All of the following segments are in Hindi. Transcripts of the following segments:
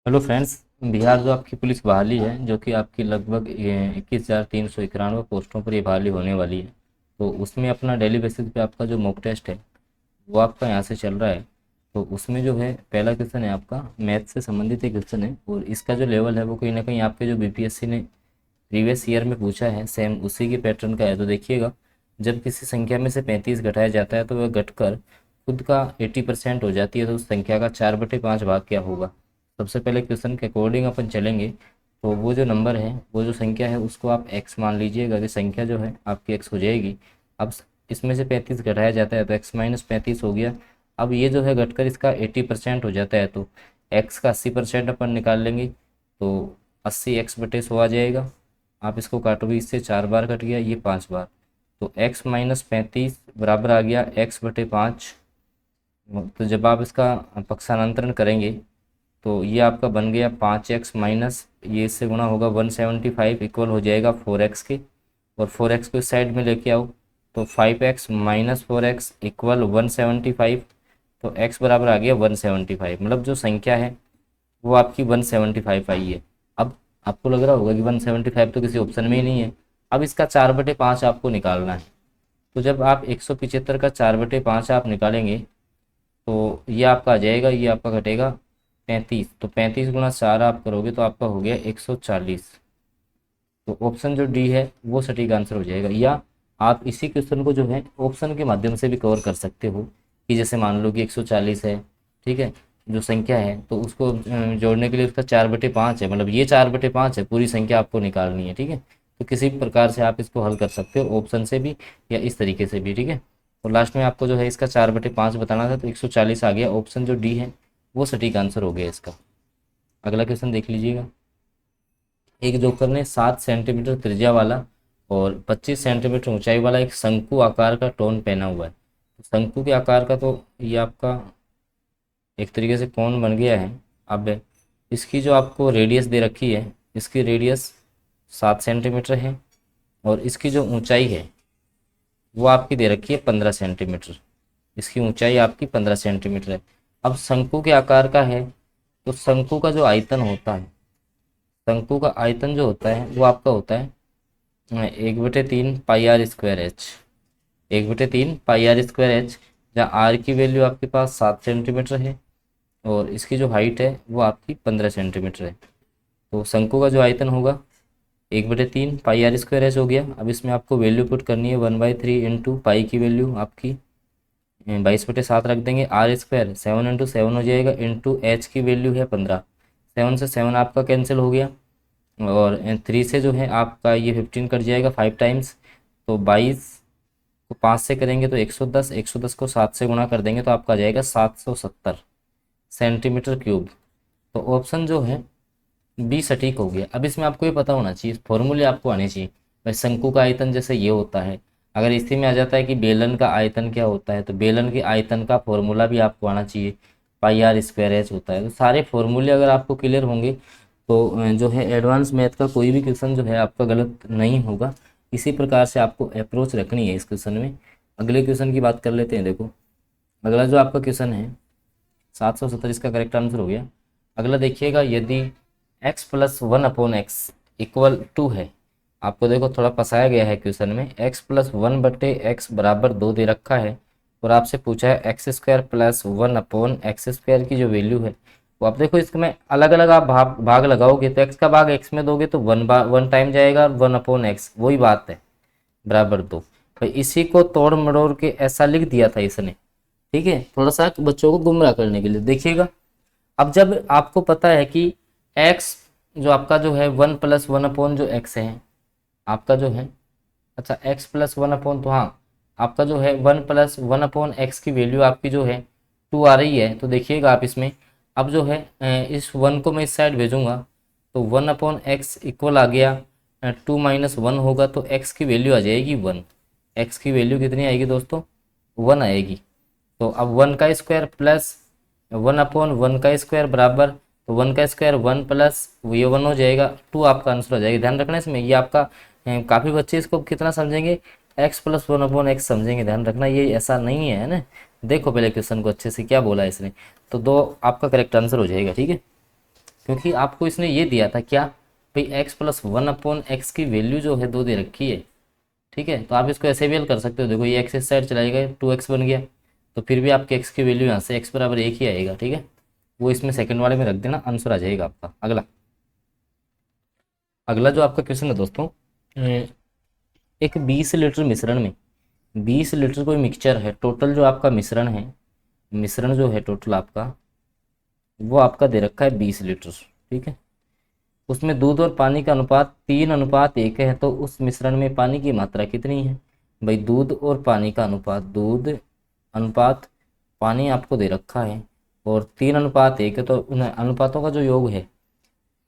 Hello friends. बिहार जो आपकी पुलिस बहाली है जो कि आपकी लगभग 21,391 पोस्टों पर ये बहाली होने वाली है। तो उसमें अपना डेली बेसिस पे आपका जो मॉक टेस्ट है वो आपका यहाँ से चल रहा है। तो उसमें जो है पहला क्वेश्चन है आपका मैथ से संबंधित एक क्वेश्चन है और इसका जो लेवल है वो कहीं ना कहीं आपके जो बीपीएससी ने प्रीवियस ईयर में पूछा है सेम उसी के पैटर्न का है। तो देखिएगा, जब किसी संख्या में से 35 घटाया जाता है तो वह घटकर खुद का 80% हो जाती है, तो उस संख्या का 4/5 भाग क्या होगा। सबसे पहले क्वेश्चन के अकॉर्डिंग अपन चलेंगे। तो वो जो नंबर है, वो जो संख्या है उसको आप एक्स मान लीजिएगा कि संख्या जो है आपकी एक्स हो जाएगी। अब इसमें से 35 घटाया जाता है तो x-35 हो गया। अब ये जो है घटकर इसका 80% हो जाता है, तो एक्स का 80% अपन निकाल लेंगे तो 80x/100 आ जाएगा। आप इसको काटोगे, इससे 4 बार कट गया, ये 5 बार, तो x-35 बराबर आ गया x/5। तो जब आप इसका पक्षांतरण करेंगे तो ये आपका बन गया 5x माइनस ये इससे गुणा होगा 175 इक्वल हो जाएगा 4x के। और 4x को इस साइड में लेके आओ तो 5x माइनस 4x इक्वल 175। तो x बराबर आ गया 175, मतलब जो संख्या है वो आपकी 175 आई है। अब आपको लग रहा होगा कि 175 तो किसी ऑप्शन में ही नहीं है। अब इसका 4/5 आपको निकालना है। तो जब आप 175 का 4/5 आप निकालेंगे तो ये आपका आ जाएगा, ये आपका घटेगा 35। तो 35 × 4 आप करोगे तो आपका हो गया 140। तो ऑप्शन जो डी है वो सटीक आंसर हो जाएगा। या आप इसी क्वेश्चन को जो है ऑप्शन के माध्यम से भी कवर कर सकते हो कि जैसे मान लो कि 140 है, ठीक है, जो संख्या है, तो उसको जोड़ने के लिए उसका 4/5 है, मतलब ये 4/5 है, पूरी संख्या आपको निकालनी है, ठीक है। तो किसी भी प्रकार से आप इसको हल कर सकते हो, ऑप्शन से भी या इस तरीके से भी, ठीक है। और लास्ट में आपको जो है इसका 4/5 बताना था, तो 140 आ गया। ऑप्शन जो डी है वो सटीक आंसर हो गया इसका। अगला क्वेश्चन देख लीजिएगा। एक जोकर ने 7 सेंटीमीटर त्रिज्या वाला और 25 सेंटीमीटर ऊंचाई वाला एक शंकु आकार का टोन पहना हुआ है। तो शंकु के आकार का तो ये आपका एक तरीके से कौन बन गया है। अब इसकी जो आपको रेडियस दे रखी है, इसकी रेडियस 7 सेंटीमीटर है और इसकी जो ऊंचाई है वो आपकी दे रखी है 15 सेंटीमीटर। इसकी ऊंचाई आपकी 15 सेंटीमीटर है। अब शंकु के आकार का है तो शंकु का जो आयतन होता है, शंकु का आयतन जो होता है वो आपका होता है 1/3 πr²h। 1/3 πr²h, जहाँ आर की वैल्यू आपके पास 7 सेंटीमीटर है और इसकी जो हाइट है वो आपकी 15 सेंटीमीटर है। तो शंकु का जो आयतन होगा 1/3 πr² हो गया। अब इसमें आपको वैल्यू पुट करनी है 1/3 इंटू पाई की वैल्यू आपकी 22/7 रख देंगे। r², 7 × 7 हो जाएगा, इंटू एच की वैल्यू है 15। 7 से 7 आपका कैंसिल हो गया और 3 से जो है आपका ये 15 कट जाएगा 5 टाइम्स। तो 22 को 5 से करेंगे तो 110, 110 को 7 से गुणा कर देंगे तो आपका आ जाएगा 770 सेंटीमीटर क्यूब। तो ऑप्शन जो है बी सटीक हो गया। अब इसमें आपको ये पता होना चाहिए, फॉर्मूले आपको आने चाहिए। भाई शंकु का आयतन जैसे ये होता है, अगर इसी में आ जाता है कि बेलन का आयतन क्या होता है तो बेलन के आयतन का फॉर्मूला भी आपको आना चाहिए, πr²h होता है। तो सारे फॉर्मूले अगर आपको क्लियर होंगे तो जो है एडवांस मैथ का कोई भी क्वेश्चन जो है आपका गलत नहीं होगा। इसी प्रकार से आपको अप्रोच रखनी है इस क्वेश्चन में। अगले क्वेश्चन की बात कर लेते हैं। देखो, अगला जो आपका क्वेश्चन है 770 इसका करेक्ट आंसर हो गया। अगला देखिएगा, यदि x+1/x इक्वल 2 है। आपको देखो थोड़ा फंसाया गया है क्वेश्चन में, x+1/x बराबर 2 दे रखा है और आपसे पूछा है x² + 1/x² की जो वैल्यू है वो आप देखो इसमें अलग अलग आप भाग लगाओगे तो x का भाग x में दोगे तो 1 टाइम जाएगा और 1/x, वही बात है, बराबर 2। भाई इसी को तोड़ मरोड़ के ऐसा लिख दिया था इसने, ठीक है, थोड़ा सा बच्चों को गुमराह करने के लिए। देखिएगा, अब जब आपको पता है कि x जो आपका जो है 1+1 जो x है आपका जो है, अच्छा x+1 तो हाँ, आपका जो है 1+1/x की वैल्यू आपकी जो है 2 आ रही है। तो देखिएगा आप इसमें, अब जो है इस 1 को मैं इस साइड भेजूंगा तो 1/x इक्वल आ गया 2 - 1 होगा तो x की वैल्यू आ जाएगी 1। x की वैल्यू कितनी आएगी दोस्तों, 1 आएगी। तो अब 1 का स्क्वायर प्लस 1/1 का स्क्वायर बराबर, तो 1 का स्क्वायर 1 प्लस ये 1 हो जाएगा, 2 आपका आंसर हो जाएगा। ध्यान रखना इसमें, ये आपका काफ़ी बच्चे इसको कितना समझेंगे, x+1/x समझेंगे। ध्यान रखना ये ऐसा नहीं है ना। देखो पहले क्वेश्चन को अच्छे से क्या बोला है इसने, तो 2 आपका करेक्ट आंसर हो जाएगा, ठीक है। क्योंकि आपको इसने ये दिया था क्या भाई, x प्लस 1/x की वैल्यू जो है 2 दे रखी है। ठीक है, तो आप इसको ऐसे भी हल कर सकते हो। देखो ये x इस साइड चलाएगा 2x बन गया, तो फिर भी आपके x की वैल्यू यहाँ से x बराबर 1 ही आएगा। ठीक है, वो इसमें सेकंड वाले में रख देना, आंसर आ जाएगा आपका। अगला अगला जो आपका क्वेश्चन है दोस्तों, एक 20 लीटर मिश्रण में 20 लीटर कोई मिक्सचर है, टोटल जो आपका मिश्रण है, मिश्रण जो है टोटल आपका, वो आपका दे रखा है 20 लीटर। ठीक है, उसमें दूध और पानी का अनुपात 3:1 है, तो उस मिश्रण में पानी की मात्रा कितनी है। भाई दूध और पानी का अनुपात, दूध अनुपात पानी आपको दे रखा है और 3:1 है, तो उन अनुपातों का जो योग है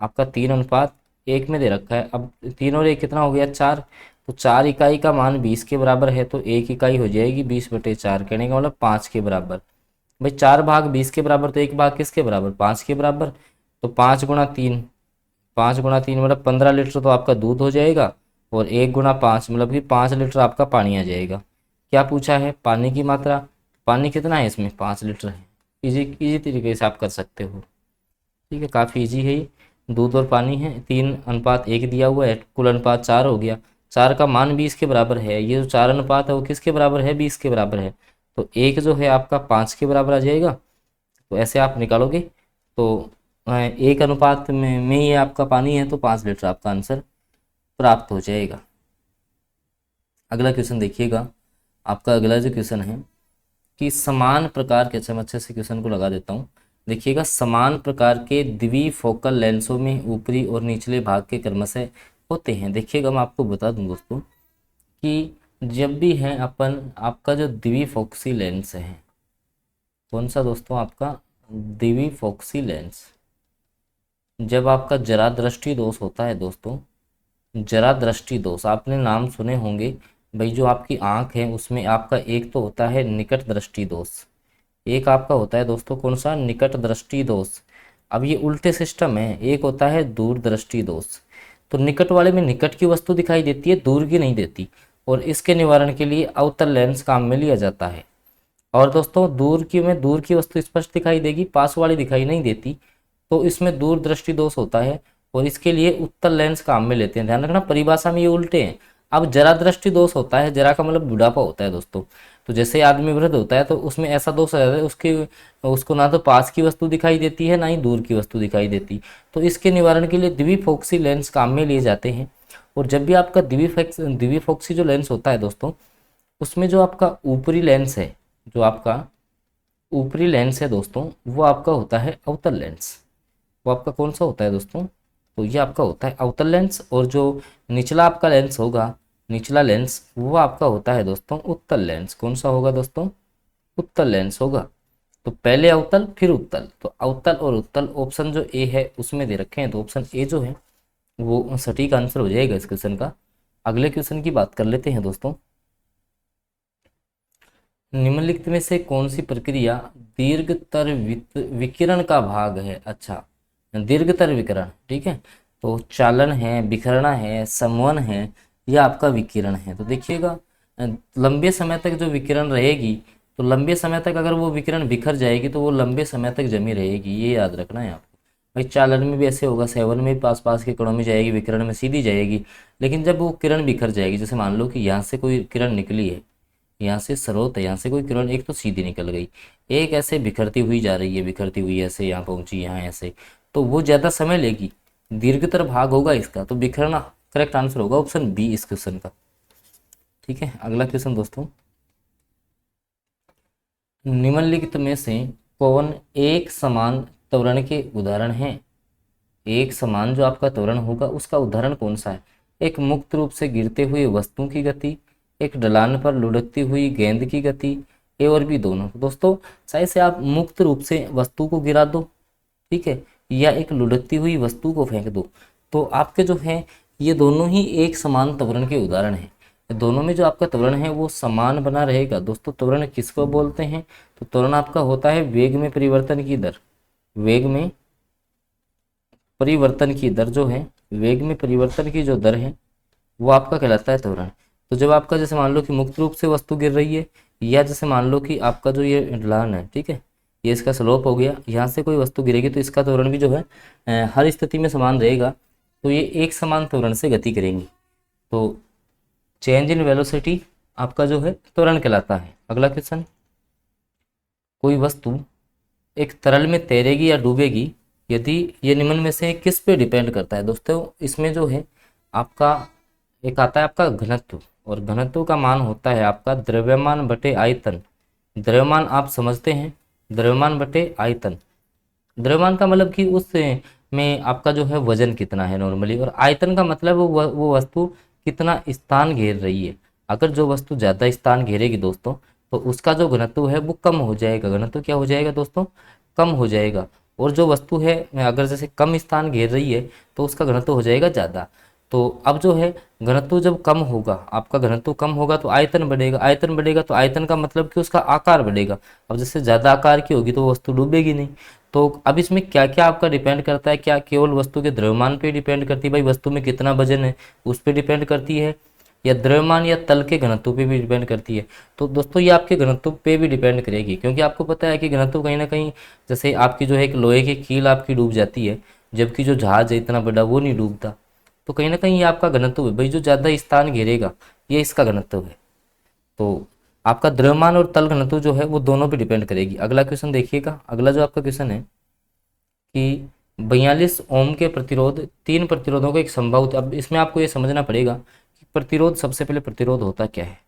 आपका 3:1 में दे रखा है। अब 3 और 1 कितना हो गया, 4, तो 4 इकाई का मान 20 के बराबर है, तो 1 इकाई हो जाएगी 20/4, कहने का मतलब 5 के बराबर। भाई 4 भाग 20 के बराबर, तो 1 भाग किसके बराबर, 5 के बराबर। तो 5 गुणा 3, 5 गुणा 3 मतलब 15 लीटर तो आपका दूध हो जाएगा, और 1 गुणा 5 मतलब कि 5 लीटर आपका पानी आ जाएगा। क्या पूछा है, पानी की मात्रा। पानी कितना है इसमें, 5 लीटर है। इजी तरीके से आप कर सकते हो। ठीक है, काफ़ी इजी है ये। दूध और पानी है, 3:1 दिया हुआ है, कुल अनुपात 4 हो गया, 4 का मान 20 के बराबर है। ये जो 4 अनुपात है वो किसके बराबर है, 20 के बराबर है, तो 1 जो है आपका 5 के बराबर आ जाएगा। तो ऐसे आप निकालोगे तो 1 अनुपात में ये आपका पानी है, तो 5 लीटर आपका आंसर प्राप्त हो जाएगा। अगला क्वेश्चन देखिएगा, आपका अगला जो क्वेश्चन है कि समान प्रकार के, अच्छा मैं अच्छे से क्वेश्चन को लगा देता हूँ। देखिएगा, समान प्रकार के द्विफोकल लेंसों में ऊपरी और निचले भाग के क्रमशः होते हैं। देखिएगा, मैं आपको बता दूं दोस्तों कि जब भी है अपन, आपका जो द्विफोक्सी लेंस है, कौन सा दोस्तों, आपका द्विफोक्सी लेंस, जब आपका जरा दृष्टि दोष होता है दोस्तों, जरा दृष्टि दोष आपने नाम सुने होंगे। भाई जो आपकी आंख है उसमें आपका एक तो होता है निकट दृष्टि दोष, एक आपका होता है दोस्तों कौन सा, निकट दृष्टि दोष। अब ये उल्टे सिस्टम है, एक होता है दूर दृष्टि दोष। तो निकट वाले में निकट की वस्तु दिखाई देती है, दूर की नहीं देती, और इसके निवारण के लिए अवतल लेंस काम में लिया जाता है। और दोस्तों दूर की में दूर की वस्तु स्पष्ट दिखाई देगी, पास वाली दिखाई नहीं देती, तो इसमें दूर दृष्टि दोष होता है, और इसके लिए उत्तल लेंस काम में लेते हैं। ध्यान रखना, परिभाषा में ये उल्टे हैं। अब जरा दृष्टि दोष होता है, जरा का मतलब बुढ़ापा होता है दोस्तों। तो जैसे आदमी वृद्ध होता है तो उसमें ऐसा दोष आ जाता है, उसको ना तो पास की वस्तु दिखाई देती है, ना ही दूर की वस्तु दिखाई देती। तो इसके निवारण के लिए द्विफोक्सी लेंस काम में लिए जाते हैं। और जब भी आपका द्विफोक्सी जो लेंस होता है दोस्तों, उसमें जो आपका ऊपरी लेंस है, जो आपका ऊपरी लेंस है दोस्तों, वो आपका होता है अवतल लेंस। वो आपका कौन सा होता है दोस्तों, तो ये आपका होता है अवतल लेंस। और जो निचला आपका लेंस होगा, निचला लेंस, वो आपका होता है दोस्तों उत्तल लेंस। कौन सा होगा दोस्तों, उत्तल लेंस होगा। तो पहले अवतल फिर उत्तल, तो अवतल और उत्तल ऑप्शन जो ए है उसमें दे रखे हैं, तो ऑप्शन ए जो है वो सटीक आंसर हो जाएगा इस क्वेश्चन का। अगले क्वेश्चन की बात कर लेते हैं दोस्तों, निम्नलिखित में से कौन सी प्रक्रिया दीर्घतर विकिरण का भाग है। अच्छा, दीर्घतर विकिरण, ठीक है, तो चालन है, बिखरना है, समवन है, या आपका विकिरण है। तो देखिएगा, लंबे समय तक जो विकिरण रहेगी, तो लंबे समय तक अगर वो विकिरण बिखर जाएगी तो वो लंबे समय तक जमी रहेगी, ये याद रखना है आपको। भाई चालन में भी ऐसे होगा, सेवन में भी पास पास के कणों में जाएगी, विकिरण में सीधी जाएगी। लेकिन जब वो किरण बिखर जाएगी, जैसे मान लो कि यहाँ से कोई किरण निकली है, यहाँ से स्रोत है, यहाँ से कोई किरण एक तो सीधी निकल गई, एक ऐसे बिखरती हुई जा रही है, बिखरती हुई ऐसे यहाँ पहुँची, यहाँ ऐसे, तो वो ज़्यादा समय लेगी, दीर्घतर भाग होगा इसका, तो बिखरना करेक्ट आंसर होगा ऑप्शन बी इस क्वेश्चन का। ठीक है, अगला क्वेश्चन दोस्तों, निम्नलिखित में से कौन एक समान त्वरण के उदाहरण हैं। एक समान जो आपका त्वरण होगा उसका उदाहरण कौन सा है। एक मुक्त रूप से गिरते हुए वस्तु की गति, एक ढलान पर लुढ़कती हुई गेंद की गति, ए और बी दोनों। दोस्तों चाहे से आप मुक्त रूप से वस्तु को गिरा दो, ठीक है, या एक लुढ़कती हुई वस्तु को फेंक दो, तो आपके जो है ये दोनों ही एक समान त्वरण के उदाहरण हैं। दोनों में जो आपका त्वरण है वो समान बना रहेगा। दोस्तों त्वरण किसको बोलते हैं, तो त्वरण आपका होता है वेग में परिवर्तन की दर। वेग में परिवर्तन की दर जो है, वेग में परिवर्तन की जो दर है वो आपका कहलाता है त्वरण। तो जब आपका जैसे मान लो कि मुक्त रूप से वस्तु गिर रही है, या जैसे मान लो कि आपका जो ये ढलान है, ठीक है, ये इसका स्लोप हो गया, यहाँ से कोई वस्तु गिरेगी तो इसका त्वरण भी जो है हर स्थिति में समान रहेगा, तो ये एक समान त्वरण से गति करेंगी। तो चेंज इन वेलोसिटी आपका जो है त्वरण कहलाता है। अगला क्वेश्चन, कोई वस्तु एक तरल में तैरेगी या डूबेगी यदि ये निम्न में से किस पे डिपेंड करता है। दोस्तों इसमें जो है आपका एक आता है आपका घनत्व, और घनत्व का मान होता है आपका द्रव्यमान बटे आयतन। द्रव्यमान आप समझते हैं, द्रव्यमान बटे आयतन। द्रव्यमान का मतलब कि उस में आपका जो है वजन कितना है नॉर्मली, और आयतन का मतलब वो वस्तु कितना स्थान घेर रही है। अगर जो वस्तु ज़्यादा स्थान घेरेगी दोस्तों तो उसका जो घनत्व है वो कम हो जाएगा। घनत्व क्या हो जाएगा दोस्तों, कम हो जाएगा। और जो वस्तु है अगर जैसे कम स्थान घेर रही है तो उसका घनत्व हो जाएगा ज़्यादा। तो अब जो है घनत्व जब कम होगा, आपका घनत्व कम होगा तो आयतन बढ़ेगा, आयतन बढ़ेगा तो आयतन का मतलब कि उसका आकार बढ़ेगा। अब जैसे ज़्यादा आकार की होगी तो वो वस्तु डूबेगी नहीं। तो अब इसमें क्या क्या आपका डिपेंड करता है, क्या केवल वस्तु के द्रव्यमान पे डिपेंड करती है, भाई वस्तु में कितना वजन है उस पर डिपेंड करती है, या द्रव्यमान या तल के घनत्व पे भी डिपेंड करती है। तो दोस्तों ये आपके घनत्व पे भी डिपेंड करेगी, क्योंकि आपको पता है कि घनत्व कहीं ना कहीं, जैसे आपकी जो है एक लोहे की कील आपकी डूब जाती है, जबकि जो जहाज है इतना बड़ा वो नहीं डूबता। तो कहीं ना कहीं ये आपका घनत्व है, भाई जो ज़्यादा स्थान घेरेगा ये इसका घनत्व है। तो आपका द्रव्यमान और तल घनत्व जो है वो दोनों पे डिपेंड करेगी। अगला क्वेश्चन देखिएगा, अगला जो आपका क्वेश्चन है कि 42 ओम के प्रतिरोध 3 प्रतिरोधों को एक संभावित। अब इसमें आपको ये समझना पड़ेगा कि प्रतिरोध, सबसे पहले प्रतिरोध होता क्या है।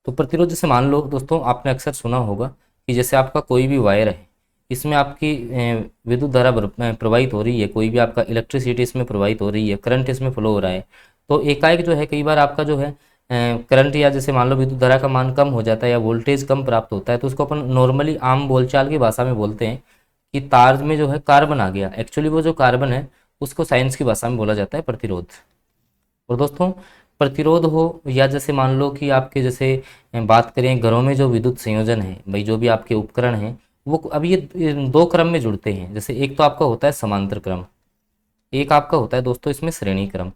तो प्रतिरोध जैसे मान लो दोस्तों, आपने अक्सर सुना होगा कि जैसे आपका कोई भी वायर है, इसमें आपकी विद्युत धारा प्रवाहित हो रही है, कोई भी आपका इलेक्ट्रिसिटी इसमें प्रवाहित हो रही है, करंट इसमें फ्लो हो रहा है। तो एकाएक जो है कई बार आपका जो है करंट, या जैसे मान लो विद्युत धारा का मान कम हो जाता है या वोल्टेज कम प्राप्त होता है, तो उसको अपन नॉर्मली आम बोलचाल की भाषा में बोलते हैं कि तार में जो है कार्बन आ गया। एक्चुअली वो जो कार्बन है उसको साइंस की भाषा में बोला जाता है प्रतिरोध। और दोस्तों प्रतिरोध हो, या जैसे मान लो कि आपके जैसे बात करें घरों में जो विद्युत संयोजन है, भाई जो भी आपके उपकरण हैं वो अब ये दो क्रम में जुड़ते हैं। जैसे एक तो आपका होता है समांतर क्रम, एक आपका होता है दोस्तों इसमें श्रेणी क्रम।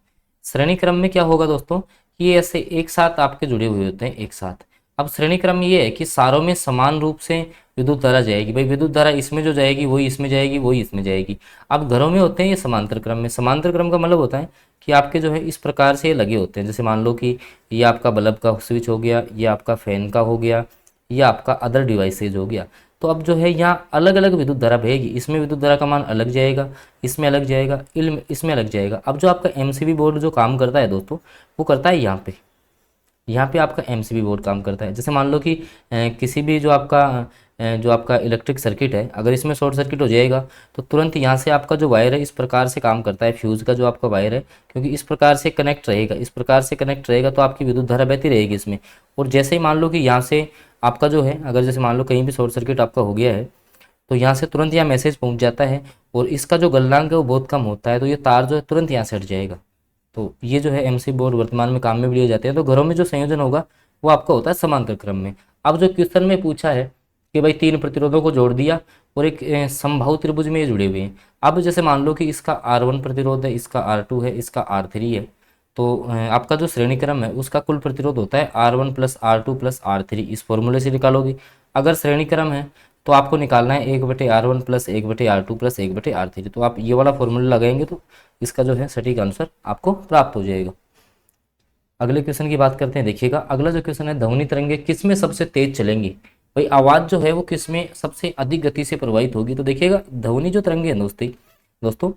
श्रेणी क्रम में क्या होगा दोस्तों कि ये ऐसे एक साथ आपके जुड़े हुए होते हैं एक साथ। अब श्रेणी क्रम ये है कि सारों में समान रूप से विद्युत धारा जाएगी, भाई विद्युत धारा इसमें जो जाएगी वही इसमें जाएगी, वही इसमें जाएगी। अब घरों में होते हैं ये समांतर क्रम में। समांतर क्रम का मतलब होता है कि आपके जो है इस प्रकार से ये लगे होते हैं। जैसे मान लो कि ये आपका बल्ब का स्विच हो गया, ये आपका फैन का हो गया, या आपका अदर डिवाइसेज हो गया। तो अब जो है यहाँ अलग अलग विद्युत धारा बहेगी, इसमें विद्युत धारा का मान अलग जाएगा, इसमें अलग जाएगा, इसमें अलग जाएगा। अब जो आपका एमसीबी बोर्ड जो काम करता है दोस्तों, वो करता है यहाँ पे आपका एमसीबी बोर्ड काम करता है। जैसे मान लो कि किसी भी जो आपका इलेक्ट्रिक सर्किट है, अगर इसमें शॉर्ट सर्किट हो जाएगा तो तुरंत यहाँ से आपका जो वायर है इस प्रकार से काम करता है, फ्यूज़ का जो आपका वायर है, क्योंकि इस प्रकार से कनेक्ट रहेगा, इस प्रकार से कनेक्ट रहेगा तो आपकी विद्युत धारा बहती रहेगी इसमें। और जैसे ही मान लो कि यहाँ से आपका जो है, अगर जैसे मान लो कहीं भी शॉर्ट सर्किट आपका हो गया है तो यहाँ से तुरंत यहाँ मैसेज पहुँच जाता है, और इसका जो गलनांक है वो बहुत कम होता है, तो ये तार जो है तुरंत यहाँ से हट जाएगा। तो ये जो है एमसी बोर्ड वर्तमान में काम में भी लिए जाते हैं। तो घरों में जो संयोजन होगा वो आपका होता है समांतर क्रम में। अब जो क्वेश्चन में पूछा है कि भाई 3 प्रतिरोधों को जोड़ दिया और एक समबाहु त्रिभुज में ये जुड़े हुए हैं। अब जैसे मान लो कि इसका R1 प्रतिरोध है, इसका R2 है, इसका R3 है, तो आपका जो श्रेणी क्रम है उसका कुल प्रतिरोध होता है R1 plus R2 plus R3। इस फॉर्मूले से निकालोगे। अगर श्रेणी क्रम है तो आपको निकालना है 1/R1 plus 1/R2 plus 1/R3। तो आप ये वाला फॉर्मूला लगाएंगे तो इसका जो है सटीक आंसर आपको प्राप्त हो जाएगा। अगले क्वेश्चन की बात करते हैं, देखिएगा अगला जो क्वेश्चन है, ध्वनि तरंगे किस में सबसे तेज चलेंगी। भाई आवाज़ जो है वो किस में सबसे अधिक गति से प्रवाहित होगी। तो देखिएगा ध्वनि जो तरंगे हैं दोस्तों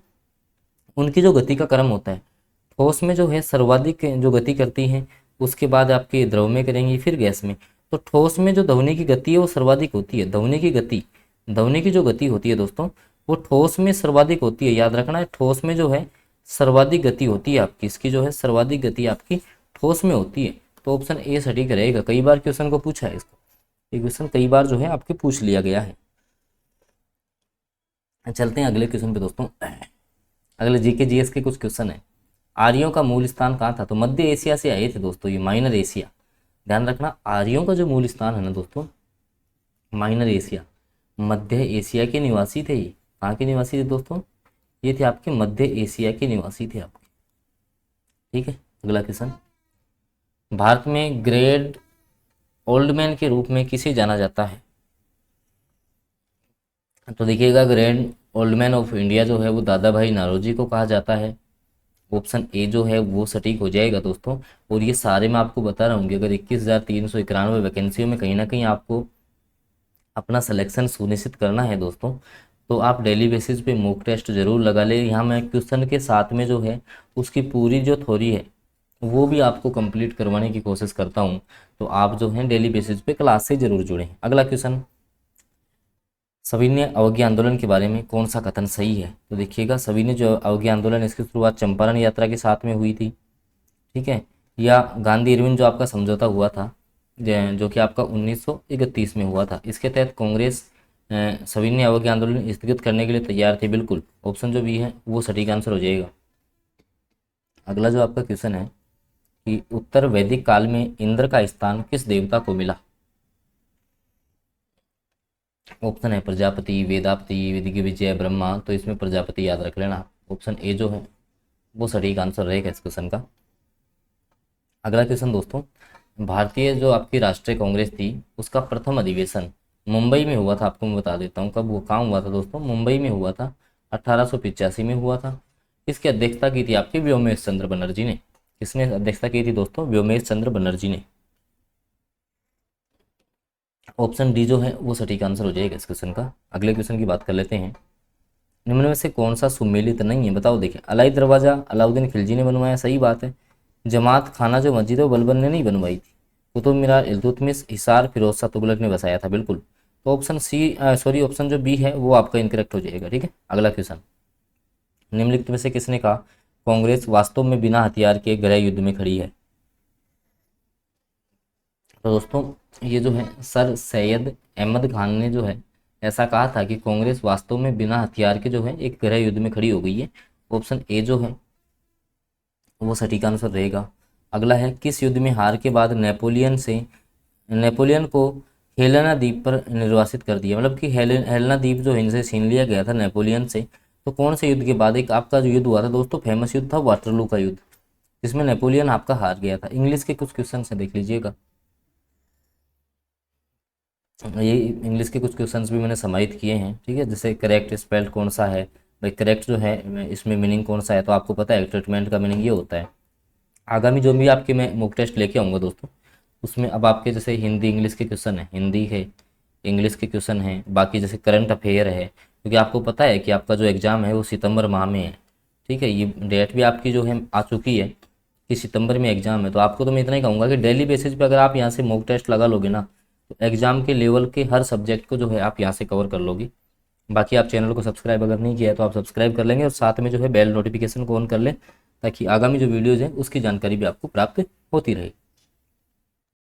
उनकी जो गति का क्रम होता है, ठोस में जो है सर्वाधिक जो गति करती हैं, उसके बाद आपके द्रव में करेंगी, फिर गैस में। तो ठोस में जो ध्वनि की गति है वो सर्वाधिक होती है। ध्वनि की जो गति होती है दोस्तों वो ठोस में सर्वाधिक होती है। याद रखना है, ठोस में जो है सर्वाधिक गति होती है आपकी, इसकी जो है सर्वाधिक गति आपकी ठोस में होती है। तो ऑप्शन ए सटीक रहेगा। कई बार क्वेश्चन को पूछा है इसको, ये क्वेश्चन कई बार जो है आपके पूछ लिया गया है। चलते हैं अगले क्वेश्चन पे दोस्तों। अगले जीके जीएस के कुछ क्वेश्चन है। आर्यों का मूल स्थान कहाँ था। तो मध्य एशिया से आए थे दोस्तों ये, माइनर एशिया। ध्यान रखना, आर्यों का जो मूल स्थान है ना दोस्तों, माइनर एशिया, मध्य एशिया के निवासी थे ये। कहाँ के निवासी थे दोस्तों, ये थे आपके मध्य एशिया के निवासी थे आपके। ठीक है, अगला क्वेश्चन, भारत में ग्रेट ओल्ड मैन के रूप में किसे जाना जाता है। तो देखिएगा, grand old man of India जो है वो दादा भाई नारोजी को कहा जाता है। ऑप्शन ए जो है वो सटीक हो जाएगा दोस्तों। और ये सारे मैं आपको बता रहा हूँ कि अगर 21,391 वैकेंसियों में कहीं ना कहीं आपको अपना सिलेक्शन सुनिश्चित करना है दोस्तों, तो आप डेली बेसिस पे मॉक टेस्ट जरूर लगा ले। यहाँ मैं क्वेश्चन के साथ में जो है उसकी पूरी जो थ्योरी है वो भी आपको कंप्लीट करवाने की कोशिश करता हूँ। तो आप जो है डेली बेसिस पे क्लास से जरूर जुड़ें। अगला क्वेश्चन, सविनय अवज्ञा आंदोलन के बारे में कौन सा कथन सही है? तो देखिएगा, सविनय जो अवज्ञा आंदोलन, इसकी शुरुआत चंपारण यात्रा के साथ में हुई थी, ठीक है, या गांधी इरविन जो आपका समझौता हुआ था, जो कि आपका 1931 में हुआ था, इसके तहत कांग्रेस सविनय अवज्ञा आंदोलन स्थगित करने के लिए तैयार थी। बिल्कुल, ऑप्शन जो बी है वो सटीक आंसर हो जाएगा। अगला जो आपका क्वेश्चन है कि उत्तर वैदिक काल में इंद्र का स्थान किस देवता को मिला? ऑप्शन है प्रजापति, वेदापति, दिग्विजय, ब्रह्मा। तो इसमें प्रजापति याद रख लेना। ऑप्शन ए जो है वो सटीक आंसर रहेगा इस क्वेश्चन का। अगला क्वेश्चन दोस्तों, भारतीय जो आपकी राष्ट्रीय कांग्रेस थी उसका प्रथम अधिवेशन मुंबई में हुआ था। आपको मैं बता देता हूँ कब वो, कहाँ हुआ था दोस्तों, मुंबई में हुआ था, 1885 में हुआ था। इसकी अध्यक्षता की थी आपकी व्योमेश चंद्र बनर्जी ने। किसने अध्यक्षता की थी दोस्तों? व्योमेश चंद्र बनर्जी ने। ऑप्शन डी जो है वो सटीक आंसर हो जाएगा इस क्वेश्चन का। अगले क्वेश्चन की बात कर लेते हैं, निम्न में से कौन सा सुमेलित नहीं है? बताओ। देखिए, अलाई दरवाजा अलाउद्दीन खिलजी ने बनवाया, सही बात है। जमात खाना जो मस्जिद है वो बलबन ने नहीं बनवाई थी। कुतुब मीनार इल्तुतमिश, हिसार फिरोज शाह तुगलक ने बसाया था। बिल्कुल। तो ऑप्शन सी, सॉरी, ऑप्शन जो बी है वो आपका इनकरेक्ट हो जाएगा। ठीक है, अगला क्वेश्चन, निम्नलिखित में से किसने कहा कांग्रेस वास्तव में बिना हथियार के गृह युद्ध में खड़ी है? तो दोस्तों ये जो है सर सैयद अहमद खान ने जो है ऐसा कहा था कि कांग्रेस वास्तव में बिना हथियार के जो है एक गृह युद्ध में खड़ी हो गई है। ऑप्शन ए जो है वो सटीक आंसर रहेगा। अगला है, किस युद्ध में हार के बाद नेपोलियन को हेलेना द्वीप पर निर्वासित कर दिया? मतलब कि हेलेना द्वीप जो इनसे छीन लिया गया था नेपोलियन से। तो कौन से युद्ध के बाद एक आपका जो युद्ध हुआ था दोस्तों, फेमस युद्ध था वाटरलू का युद्ध, जिसमें नेपोलियन आपका हार गया था। इंग्लिश के कुछ क्वेश्चन है, देख लीजिएगा। ये इंग्लिश के कुछ क्वेश्चंस भी मैंने समाहित किए हैं, ठीक है। जैसे करेक्ट स्पेल्ड कौन सा है, भाई करेक्ट जो है इसमें मीनिंग कौन सा है? तो आपको पता है ट्रीटमेंट का मीनिंग ये होता है। आगामी जो भी आपके मैं मॉक टेस्ट लेके आऊँगा दोस्तों, उसमें अब आपके जैसे हिंदी इंग्लिश के क्वेश्चन है, हिंदी है, इंग्लिश के क्वेश्चन हैं, बाकी जैसे करंट अफेयर है, क्योंकि आपको पता है कि आपका जो एग्ज़ाम है वो सितंबर माह में है, ठीक है। ये डेट भी आपकी जो है आ चुकी है कि सितंबर में एग्ज़ाम है। तो आपको तो मैं इतना ही कहूँगा कि डेली बेसिस पे अगर आप यहाँ से मॉक टेस्ट लगा लोगे ना, तो एग्ज़ाम के लेवल के हर सब्जेक्ट को जो है आप यहाँ से कवर कर लोगे। बाकी आप चैनल को सब्सक्राइब अगर नहीं किया है तो आप सब्सक्राइब कर लेंगे और साथ में जो है बेल नोटिफिकेशन को ऑन कर लें, ताकि आगामी जो वीडियोज़ हैं उसकी जानकारी भी आपको प्राप्त होती रहे।